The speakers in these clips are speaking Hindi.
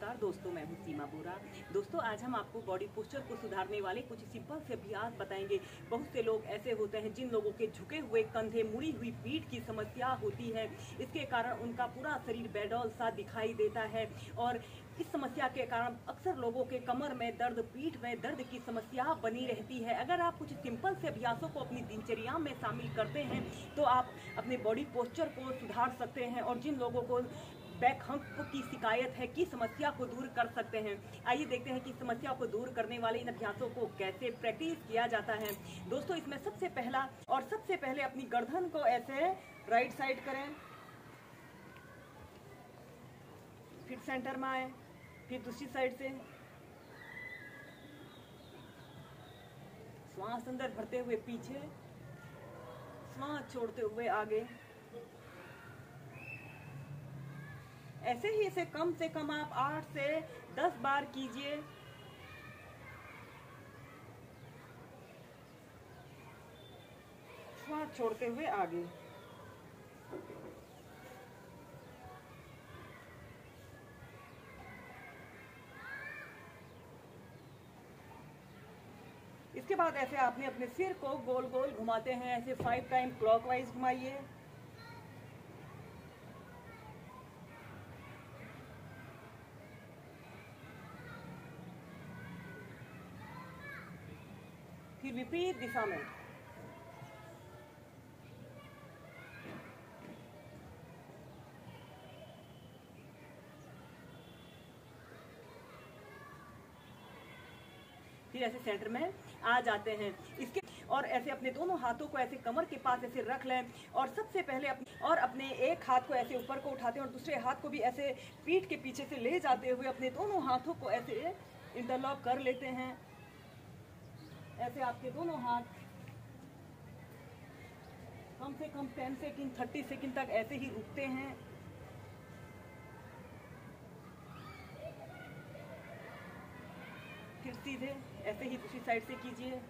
नमस्कार दोस्तों, मैं हूं सीमा बोरा। दोस्तों, आज हम आपको बॉडी पोस्चर को सुधारने वाले कुछ सिंपल से अभ्यास बताएंगे। बहुत से लोग ऐसे होते हैं जिन लोगों के झुके हुए कंधे, मुड़ी हुई पीठ की समस्या होती है। इसके कारण उनका पूरा शरीर बेडौल सा दिखाई देता है और इस समस्या के कारण अक्सर लोगों के कमर में दर्द, पीठ में दर्द की समस्या बनी रहती है। अगर आप कुछ सिंपल से अभ्यासों को अपनी दिनचर्या में शामिल करते हैं तो आप अपने बॉडी पोस्चर को सुधार सकते हैं और जिन लोगों को बैक हम्प की शिकायत है की समस्या को दूर कर सकते हैं। आइए देखते हैं कि समस्या को दूर करने वाले इन अभ्यासों को कैसे प्रैक्टिस किया जाता है। दोस्तों, इसमें सबसे पहले अपनी गर्दन को ऐसे राइट साइड करें, फिर सेंटर में आए, फिर दूसरी साइड से श्वास अंदर भरते हुए पीछे, श्वास छोड़ते हुए आगे। ऐसे ही इसे कम से कम आप 8 से 10 बार कीजिए। श्वास छोड़ते हुए आगे। इसके बाद ऐसे आपने अपने सिर को गोल गोल घुमाते हैं, ऐसे 5 टाइम क्लॉकवाइज घुमाइए। फिर विपरीत दिशा में। फिर ऐसे सेंटर में आ जाते हैं। इसके और ऐसे अपने दोनों हाथों को ऐसे कमर के पास ऐसे रख लें और सबसे पहले अपने एक हाथ को ऐसे ऊपर को उठाते हैं और दूसरे हाथ को भी ऐसे पीठ के पीछे से ले जाते हुए अपने दोनों हाथों को ऐसे इंटरलॉक कर लेते हैं। ऐसे आपके दोनों हाथ कम से कम 10 सेकंड 30 सेकंड तक ऐसे ही रुकते हैं। फिर सीधे ऐसे ही दूसरी साइड से कीजिए।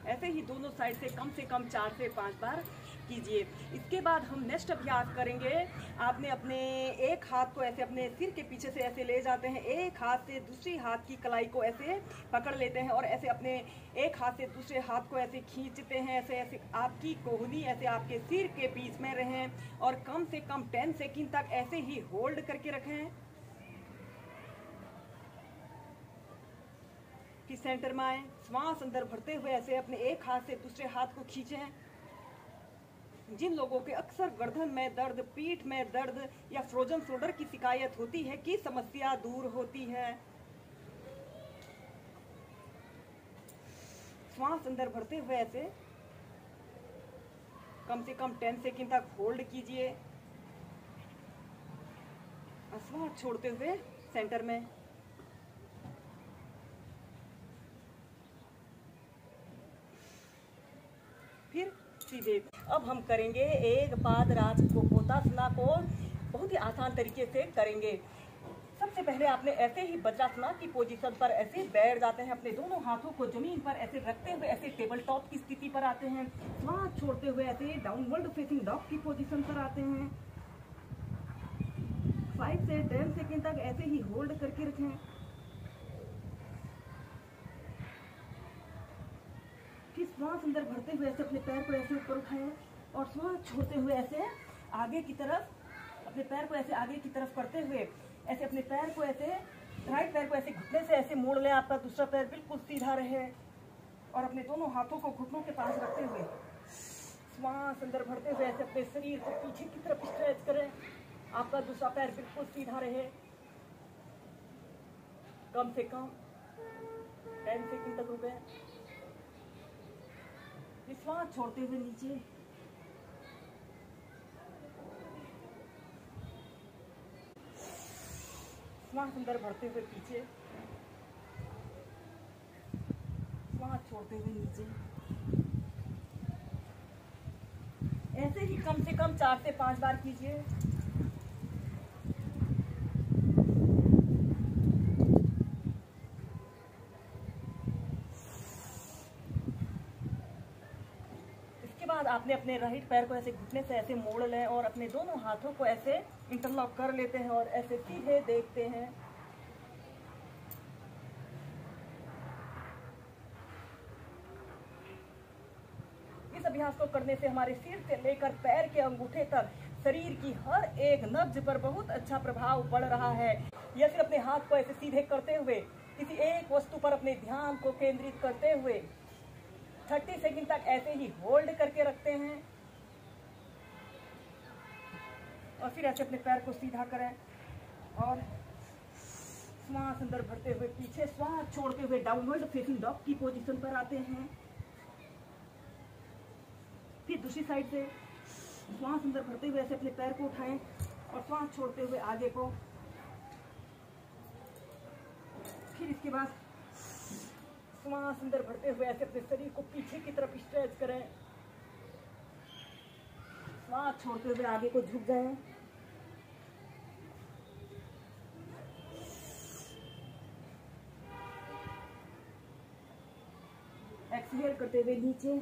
ऐसे ही दोनों साइड से कम 4 से 5 बार कीजिए। इसके बाद हम नेक्स्ट अभ्यास करेंगे। आपने अपने एक हाथ को ऐसे अपने सिर के पीछे से ऐसे ले जाते हैं, एक हाथ से दूसरी हाथ की कलाई को ऐसे पकड़ लेते हैं और ऐसे अपने एक हाथ से दूसरे हाथ को ऐसे खींचते हैं। ऐसे आपकी कोहनी ऐसे आपके सिर के बीच में रहें और कम से कम 10 सेकंड तक ऐसे ही होल्ड करके रखें। कि सेंटर में आए, श्वास अंदर भरते हुए ऐसे अपने एक हाथ से दूसरे हाथ को खींचें। जिन लोगों के अक्सर गर्दन में दर्द, पीठ में दर्द या फ्रोजन शोल्डर की शिकायत होती है की समस्या दूर होती है। श्वास अंदर भरते हुए ऐसे कम से कम 10 सेकंड तक होल्ड कीजिए। श्वास छोड़ते हुए सेंटर में। फिर सीधे अब हम करेंगे एक पादराज कोतासना को बहुत ही आसान तरीके से करेंगे। सबसे पहले आपने ऐसे ही वज्रासना की पोजीशन पर ऐसे बैठ जाते हैं, अपने दोनों हाथों को जमीन पर ऐसे रखते हुए ऐसे टेबल टॉप की स्थिति पर आते हैं। श्वास छोड़ते हुए ऐसे डाउनवर्ड फेसिंग डॉग की पोजीशन पर आते हैं। 5 से 10 सेकंड तक ऐसे ही होल्ड करके रखें। फिर श्वास अंदर भरते हुए ऐसे अपने पैर को ऐसे ऊपर उठाएं और श्वास छोड़ते हुए ऐसे आगे की तरफ अपने पैर को ऐसे आगे की तरफ करते हुए ऐसे अपने पैर को ऐसे राइट पैर को ऐसे घुटने से ऐसे मोड़ लें। आपका दूसरा पैर बिल्कुल सीधा रहे और अपने दोनों हाथों को घुटनों के पास रखते हुए श्वास अंदर भरते हुए ऐसे अपने शरीर को पीछे की तरफ स्ट्रेच करें। आपका दूसरा पैर बिल्कुल सीधा रहे। कम से कम 10 सेकंड तक रुके। श्वास छोड़ते हुए नीचे। श्वास अंदर भरते हुए पीछे, श्वास छोड़ते हुए नीचे। ऐसे ही कम से कम 4 से 5 बार कीजिए। आपने अपने राइट पैर को ऐसे घुटने से ऐसे मोड़ लें और अपने दोनों हाथों को ऐसे इंटरलॉक कर लेते हैं और ऐसे सीधे देखते हैं। इस अभ्यास को करने से हमारे सिर से लेकर पैर के अंगूठे तक शरीर की हर एक नब्ज पर बहुत अच्छा प्रभाव पड़ रहा है। या फिर अपने हाथ को ऐसे सीधे करते हुए किसी एक वस्तु पर अपने ध्यान को केंद्रित करते हुए 30 सेकंड तक ऐसे ही होल्ड करके रखते हैं और फिर ऐसे अपने पैर को सीधा करें और श्वास अंदर भरते हुए पीछे श्वास छोड़ते हुए डाउनवर्ड फेसिंग डॉग की पोजीशन पर आते हैं। फिर दूसरी साइड से श्वास अंदर भरते हुए ऐसे अपने पैर को उठाएं और श्वास छोड़ते हुए आगे को। फिर इसके बाद श्वास अंदर भरते हुए ऐसे अपने शरीर को पीछे की तरफ स्ट्रेच करें, श्वास छोड़ते हुए आगे को झुक जाएं। एक्सहेल करते हुए नीचे,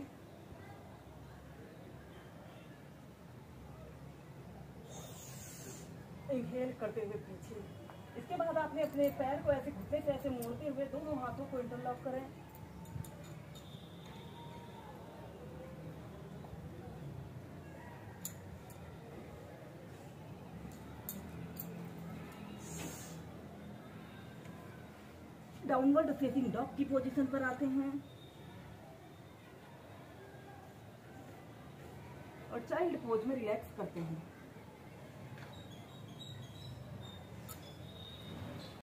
इनहेल करते हुए पीछे। इसके बाद आपने अपने पैर को ऐसे घुटने से ऐसे मोड़ते हुए दोनों हाथों को इंटरलॉक करें। डाउनवर्ड फेसिंग डॉग की पोजीशन पर आते हैं और चाइल्ड पोज में रिलैक्स करते हैं।